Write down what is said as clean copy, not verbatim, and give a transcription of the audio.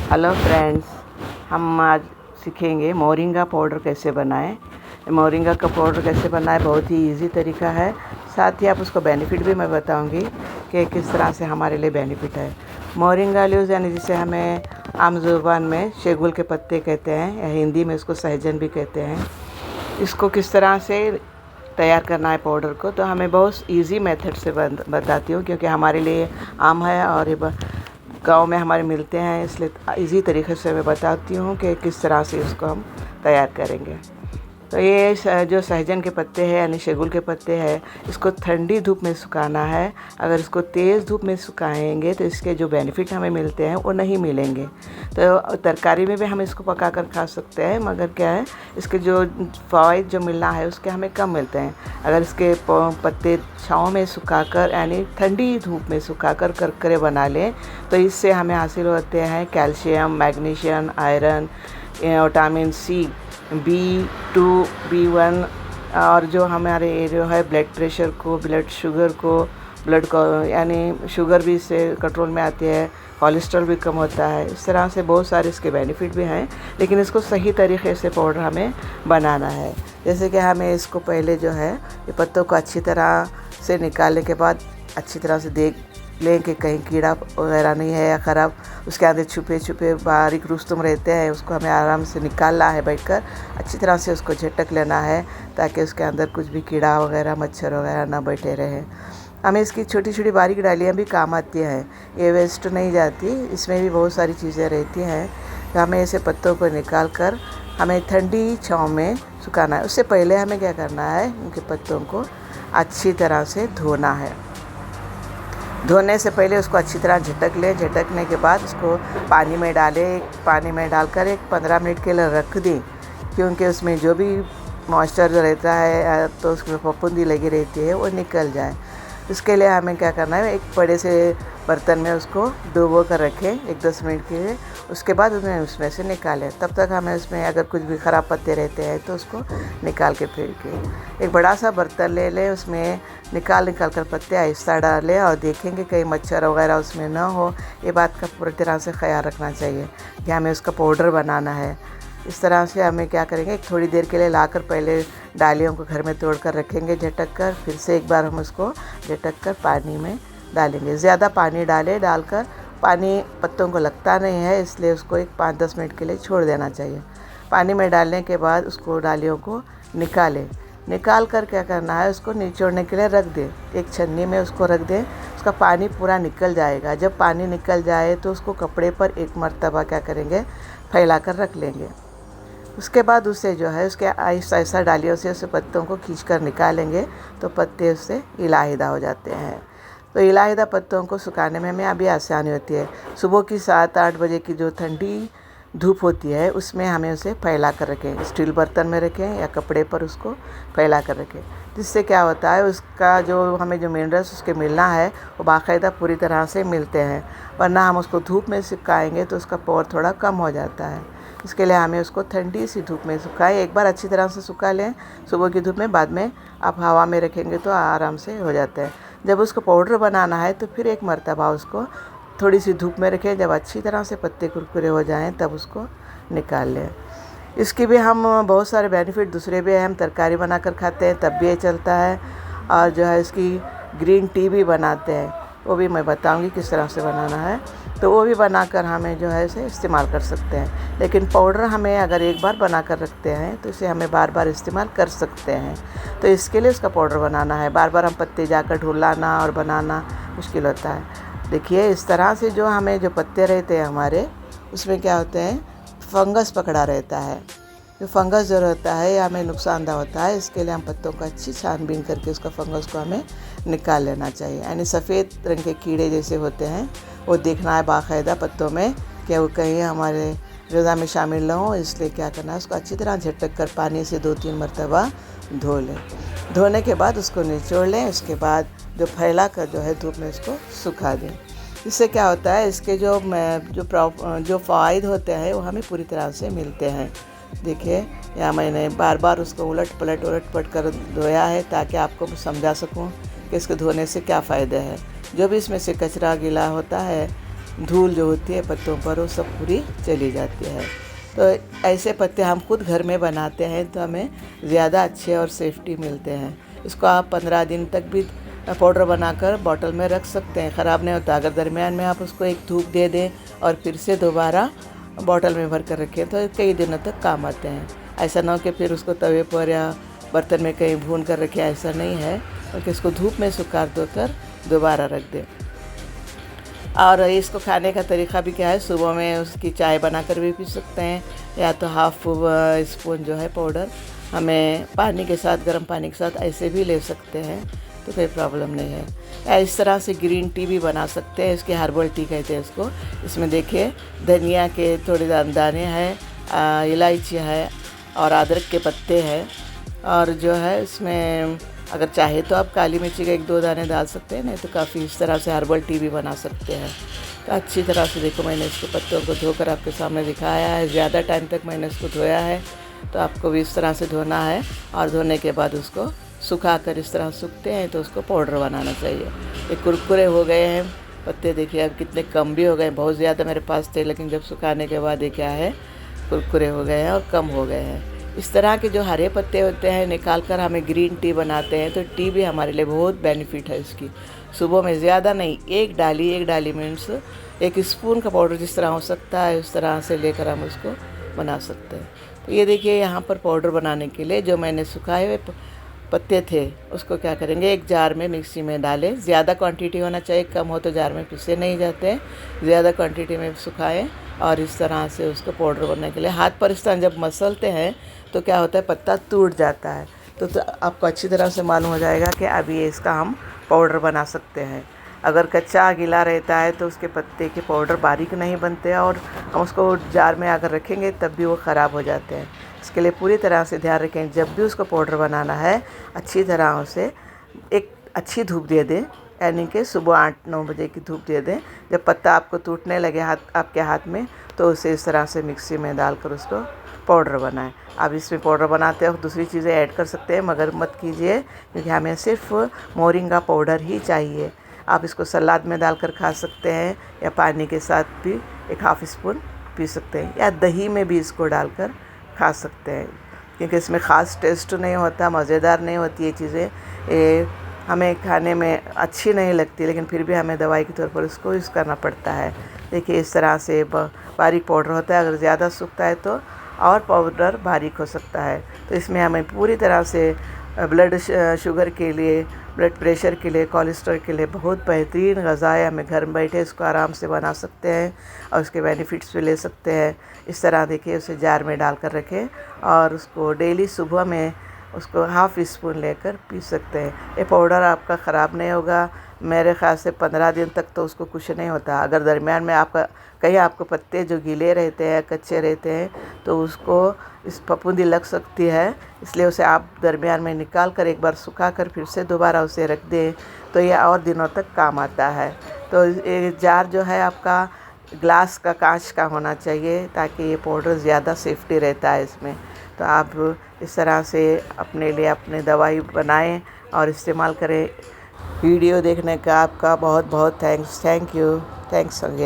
Hello friends, हम आज सीखेंगे मोरिंगा पाउडर कैसे बनाएं। मोरिंगा का पाउडर कैसे बनाएं बहुत ही इजी तरीका है। साथ ही आप उसको बेनिफिट भी मैं बताऊंगी कि किस तरह से हमारे लिए बेनिफिट है। मोरिंगा लीव्स यानी जिसे हमें आम ज़ुबान में शेगुल के पत्ते कहते हैं या हिंदी में इसको सहजन भी कहते हैं। इसको किस तरह से तैयार करना है पाउडर को, तो हमें बहुत इजी मेथड से बताती हूँ, क्योंकि हमारे लिए आम है और ये गाँव में हमारे मिलते हैं, इसलिए इजी तरीके से मैं बताती हूँ कि किस तरह से इसको हम तैयार करेंगे। तो ये जो सहजन के पत्ते हैं यानी शेगुल के पत्ते हैं, इसको ठंडी धूप में सुखाना है। अगर इसको तेज़ धूप में सुखाएंगे तो इसके जो बेनिफिट हमें मिलते हैं वो नहीं मिलेंगे। तो तरकारी में भी हम इसको पका कर खा सकते हैं, मगर क्या है, इसके जो फ़वाइद जो मिलना है उसके हमें कम मिलते हैं। अगर इसके पत्ते छाँव में सुखाकर यानी ठंडी धूप में सुखाकर करकरे बना लें तो इससे हमें हासिल होते हैं calcium, magnesium, iron, vitamin C, B2, B1 और जो हमारे जो है ब्लड प्रेशर को, ब्लड को यानी शुगर भी इससे कंट्रोल में आती है, कोलेस्ट्रॉल भी कम होता है। इस तरह से बहुत सारे इसके बेनिफिट भी हैं, लेकिन इसको सही तरीके से पाउडर हमें बनाना है। जैसे कि हमें इसको पहले जो है ये पत्तों को अच्छी तरह से निकालने के बाद अच्छी तरह से देख लें कि कहीं कीड़ा वगैरह नहीं है या ख़राब उसके अंदर छुपे छुपे बारीक रुस्तुम रहते हैं, उसको हमें आराम से निकालना है। बैठकर अच्छी तरह से उसको झटक लेना है ताकि उसके अंदर कुछ भी कीड़ा वगैरह, मच्छर वगैरह ना बैठे रहे। हमें इसकी छोटी छोटी बारीक डालियाँ भी काम आती हैं, ये वेस्ट नहीं जाती, इसमें भी बहुत सारी चीज़ें रहती हैं। तो हमें ऐसे पत्तों को निकाल कर हमें ठंडी छाँव में सुखाना है। उससे पहले हमें क्या करना है, उनके पत्तों को अच्छी तरह से धोना है। धोने से पहले उसको अच्छी तरह झटक लें। झटकने के बाद उसको पानी में डालें। पानी में डालकर एक 15 मिनट के लिए रख दें, क्योंकि उसमें जो भी मॉइस्चर जो रहता है तो उसमें फफूंदी लगी रहती है वो निकल जाए। इसके लिए हमें क्या करना है, एक बड़े से बर्तन में उसको डुबो कर रखें 1-10 मिनट के लिए। उसके बाद उसमें से निकालें। तब तक हमें उसमें अगर कुछ भी ख़राब पत्ते रहते हैं तो उसको निकाल के फिर के एक बड़ा सा बर्तन ले लें, उसमें निकाल कर पत्ते आहिस्ता डालें और देखेंगे कहीं मच्छर वगैरह उसमें ना हो। ये बात का पूरी तरह से ख्याल रखना चाहिए कि हमें उसका पाउडर बनाना है। इस तरह से हमें क्या करेंगे, थोड़ी देर के लिए लाकर पहले डालियों को घर में तोड़कर रखेंगे झटक कर, फिर से एक बार हम उसको झटक कर पानी में डालेंगे। ज़्यादा पानी डालकर पानी पत्तों को लगता नहीं है, इसलिए उसको एक 5-10 मिनट के लिए छोड़ देना चाहिए। पानी में डालने के बाद उसको डालियों को निकाल कर क्या करना है, उसको निचोड़ने के लिए रख दें। एक छन्नी में उसको रख दें, उसका पानी पूरा निकल जाएगा। जब पानी निकल जाए तो उसको कपड़े पर एक मर्तबा क्या करेंगे, फैला कर रख लेंगे। उसके बाद उससे जो है उसके ऐसा डालियों से उस पत्तों को खींचकर निकालेंगे तो पत्ते उससे इलाहिदा हो जाते हैं। तो इलाहिदा पत्तों को सुखाने में हमें अभी आसानी होती है। सुबह की 7-8 बजे की जो ठंडी धूप होती है उसमें हमें उसे फैला कर रखें, स्टील बर्तन में रखें या कपड़े पर उसको फैला कर रखें। जिससे क्या होता है, उसका जो हमें जो मिनरल्स उसके मिलना है वो बाकायदा पूरी तरह से मिलते हैं। वरना हम उसको धूप में सुखाएंगे तो उसका पावर थोड़ा कम हो जाता है। इसके लिए हमें उसको ठंडी सी धूप में सुखाएं। एक बार अच्छी तरह से सुखा लें सुबह की धूप में, बाद में आप हवा में रखेंगे तो आराम से हो जाता है। जब उसको पाउडर बनाना है तो फिर एक मर्तबा उसको थोड़ी सी धूप में रखें। जब अच्छी तरह से पत्ते कुरकुरे हो जाएं तब उसको निकाल लें। इसके भी हम बहुत सारे बेनिफिट दूसरे भी हैं। हम तरकारी बनाकर खाते हैं तब भी ये चलता है, और जो है इसकी ग्रीन टी भी बनाते हैं, वो भी मैं बताऊंगी किस तरह से बनाना है। तो वो भी बनाकर हमें जो है इसे इस्तेमाल कर सकते हैं। लेकिन पाउडर हमें अगर एक बार बनाकर रखते हैं तो इसे हमें बार बार इस्तेमाल कर सकते हैं। तो इसके लिए इसका पाउडर बनाना है, बार बार हम पत्ते जाकर ढूलाना और बनाना मुश्किल होता है। देखिए इस तरह से जो हमें जो पत्ते रहते हैं हमारे, उसमें क्या होते हैं, फंगस पकड़ा रहता है। जो फंगस जो रहता है ये हमें नुकसानदा होता है। इसके लिए हम पत्तों को अच्छी छानबीन करके उसका फंगस को हमें निकाल लेना चाहिए। यानी सफ़ेद रंग के कीड़े जैसे होते हैं वो देखना है बाकायदा पत्तों में कि वो कहीं हमारे ग़िज़ा में शामिल ना हो। इसलिए क्या करना है, उसको अच्छी तरह झटक कर पानी से 2-3 मरतबा धो लें। धोने के बाद उसको निचोड़ लें। उसके बाद जो फैला कर जो है धूप में उसको सुखा दें। इससे क्या होता है, इसके जो फ़वाइद होते हैं वो हमें पूरी तरह से मिलते हैं। देखिए यहाँ मैंने बार बार उसको उलट पलट कर धोया है ताकि आपको समझा सकूं कि इसके धोने से क्या फ़ायदे हैं। जो भी इसमें से कचरा गीला होता है धूल जो होती है पत्तों पर वो सब पूरी चली जाती है। तो ऐसे पत्ते हम खुद घर में बनाते हैं तो हमें ज़्यादा अच्छे और सेफ्टी मिलते हैं। इसको आप 15 दिन तक भी पाउडर बनाकर बॉटल में रख सकते हैं, ख़राब नहीं होता। अगर दरमियान में आप उसको एक धूप दे दें और फिर से दोबारा बॉटल में भर कर रखें तो कई दिनों तक काम आते हैं। ऐसा ना हो कि फिर उसको तवे पर या बर्तन में कहीं भून कर रखें, ऐसा नहीं है, बल्कि इसको धूप में सुखा कर दोबारा रख दें। और इसको खाने का तरीका भी क्या है, सुबह में उसकी चाय बनाकर भी पी सकते हैं, या तो हाफ स्पून जो है पाउडर हमें पानी के साथ, गर्म पानी के साथ ऐसे भी ले सकते हैं, तो कोई प्रॉब्लम नहीं है। या इस तरह से ग्रीन टी भी बना सकते हैं, इसके हर्बल टी कहते हैं इसको। इसमें देखिए धनिया के थोड़े दाने हैं, इलायची है और अदरक के पत्ते हैं, और जो है इसमें अगर चाहे तो आप काली मिर्ची के 1-2 दाने डाल सकते हैं, नहीं तो काफ़ी इस तरह से हर्बल टी भी बना सकते हैं। तो अच्छी तरह से देखो, मैंने इसको पत्तों को धोकर आपके सामने दिखाया है। ज़्यादा टाइम तक मैंने इसको धोया है, तो आपको भी इस तरह से धोना है, और धोने के बाद उसको सुखा कर इस तरह सूखते हैं तो उसको पाउडर बनाना चाहिए। ये कुरकुरे हो गए हैं पत्ते, देखिए अब कितने कम भी हो गए। बहुत ज़्यादा मेरे पास थे, लेकिन जब सुखाने के बाद ये क्या है, कुरकुरे हो गए हैं और कम हो गए हैं। इस तरह के जो हरे पत्ते होते हैं निकाल कर हमें ग्रीन टी बनाते हैं, तो टी भी हमारे लिए बहुत बेनिफिट है इसकी। सुबह में ज़्यादा नहीं, एक डाली मीन्स 1 स्पून का पाउडर जिस तरह हो सकता है उस तरह से लेकर हम उसको बना सकते हैं। तो ये देखिए यहाँ पर पाउडर बनाने के लिए जो मैंने सुखाए हुए पत्ते थे उसको क्या करेंगे, एक जार में मिक्सी में डालें। ज़्यादा क्वांटिटी होना चाहिए, कम हो तो जार में पीसे नहीं जाते हैं। ज़्यादा क्वांटिटी में सुखाएं और इस तरह से उसको पाउडर बनने के लिए हाथ पर इस तरह जब मसलते हैं तो क्या होता है, पत्ता टूट जाता है। तो आपको अच्छी तरह से मालूम हो जाएगा कि अभी इसका हम पाउडर बना सकते हैं। अगर कच्चा गीला रहता है तो उसके पत्ते के पाउडर बारीक नहीं बनते, और हम उसको जार में अगर रखेंगे तब भी वो ख़राब हो जाते हैं। इसके लिए पूरी तरह से ध्यान रखें, जब भी उसको पाउडर बनाना है अच्छी तरह से एक अच्छी धूप दे दें, यानी कि सुबह 8-9 बजे की धूप दे दें। जब पत्ता आपको टूटने लगे आपके हाथ में, तो उसे इस तरह से मिक्सी में डालकर उसको पाउडर बनाएं। आप इसमें पाउडर बनाते वक्त दूसरी चीज़ें ऐड कर सकते हैं, मगर मत कीजिए, क्योंकि हमें सिर्फ मोरिंगा पाउडर ही चाहिए। आप इसको सलाद में डालकर खा सकते हैं, या पानी के साथ भी 1 हाफ स्पून पी सकते हैं, या दही में भी इसको डालकर खा सकते हैं, क्योंकि इसमें ख़ास टेस्ट नहीं होता, मज़ेदार नहीं होती ये चीज़ें। ये हमें खाने में अच्छी नहीं लगती, लेकिन फिर भी हमें दवाई के तौर पर इसको यूज़ करना पड़ता है। देखिए इस तरह से बारीक पाउडर होता है। अगर ज़्यादा सूखता है तो और पाउडर बारीक हो सकता है। तो इसमें हमें पूरी तरह से ब्लड शुगर के लिए, ब्लड प्रेशर के लिए, कोलेस्ट्रॉल के लिए बहुत बेहतरीन ग़ज़ा है। हमें घर में बैठे इसको आराम से बना सकते हैं और उसके बेनिफिट्स भी ले सकते हैं। इस तरह देखिए उसे जार में डालकर रखें और उसको डेली सुबह में उसको हाफ स्पून लेकर पी सकते हैं। ये पाउडर आपका ख़राब नहीं होगा। मेरे ख़्याल से 15 दिन तक तो उसको कुछ नहीं होता। अगर दरमियान में आपको पत्ते जो गीले रहते हैं, कच्चे रहते हैं, तो उसको इस फफूंदी लग सकती है, इसलिए उसे आप दरमियान में निकाल कर एक बार सुखा कर फिर से दोबारा उसे रख दें, तो ये और दिनों तक काम आता है। तो ये जार जो है आपका ग्लास का, कांच का होना चाहिए, ताकि ये पाउडर ज़्यादा सेफ्टी रहता है इसमें। तो आप इस तरह से अपने लिए अपनी दवाई बनाएं और इस्तेमाल करें। वीडियो देखने का आपका बहुत बहुत thanks. Thank you. Thanks again.